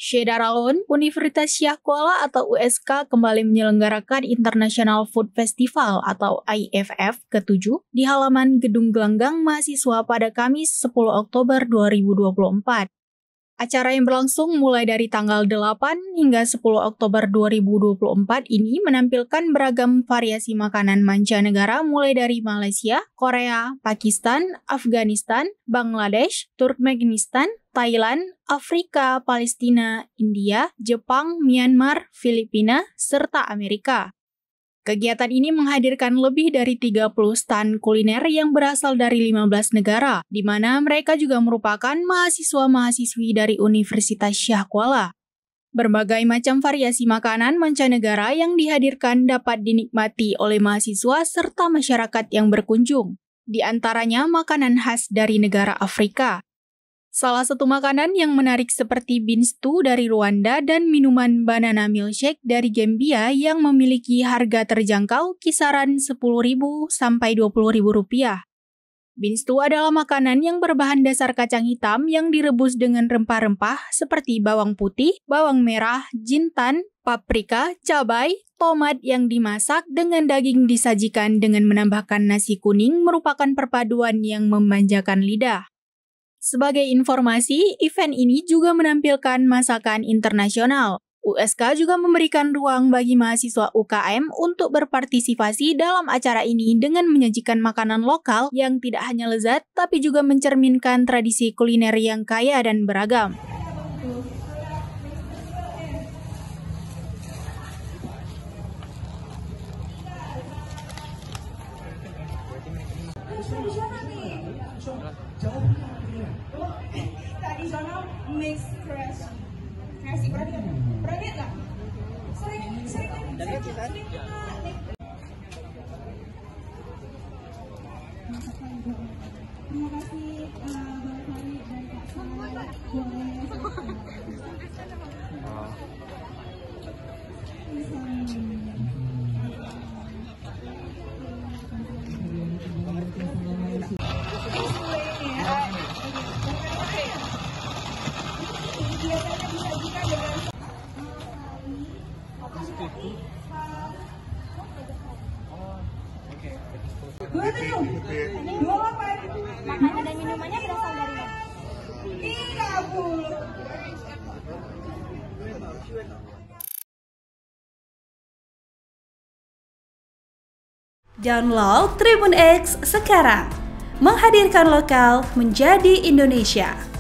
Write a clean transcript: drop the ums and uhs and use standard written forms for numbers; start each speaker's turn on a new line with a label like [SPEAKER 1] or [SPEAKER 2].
[SPEAKER 1] Syedar Alun, Universitas Syah Kuala atau USK kembali menyelenggarakan International Food Festival atau IFF ke-7 di halaman Gedung Gelanggang Mahasiswa pada Kamis 10 Oktober 2024. Acara yang berlangsung mulai dari tanggal 8 hingga 10 Oktober 2024 ini menampilkan beragam variasi makanan mancanegara mulai dari Malaysia, Korea, Pakistan, Afghanistan, Bangladesh, Turkmenistan, Thailand, Afrika, Palestina, India, Jepang, Myanmar, Filipina, serta Amerika. Kegiatan ini menghadirkan lebih dari 30 stan kuliner yang berasal dari 15 negara, di mana mereka juga merupakan mahasiswa-mahasiswi dari Universitas Syah Kuala. Berbagai macam variasi makanan mancanegara yang dihadirkan dapat dinikmati oleh mahasiswa serta masyarakat yang berkunjung, di antaranya makanan khas dari negara Afrika. Salah satu makanan yang menarik seperti bean stew dari Rwanda dan minuman banana milkshake dari Gambia yang memiliki harga terjangkau kisaran Rp10.000 sampai Rp20.000. Bean stew adalah makanan yang berbahan dasar kacang hitam yang direbus dengan rempah-rempah seperti bawang putih, bawang merah, jintan, paprika, cabai, tomat yang dimasak dengan daging disajikan dengan menambahkan nasi kuning merupakan perpaduan yang memanjakan lidah. Sebagai informasi, event ini juga menampilkan masakan internasional. USK juga memberikan ruang bagi mahasiswa UKM untuk berpartisipasi dalam acara ini dengan menyajikan makanan lokal yang tidak hanya lezat, tapi juga mencerminkan tradisi kuliner yang kaya dan beragam.
[SPEAKER 2] Tradisional mix kreasi pernah lihat nggak? Sering terima kasih Bang Fahri dan Kak
[SPEAKER 3] Makanan dan minumannya berasal dari mana?
[SPEAKER 2] 30. Download Tribun X sekarang, menghadirkan lokal menjadi Indonesia.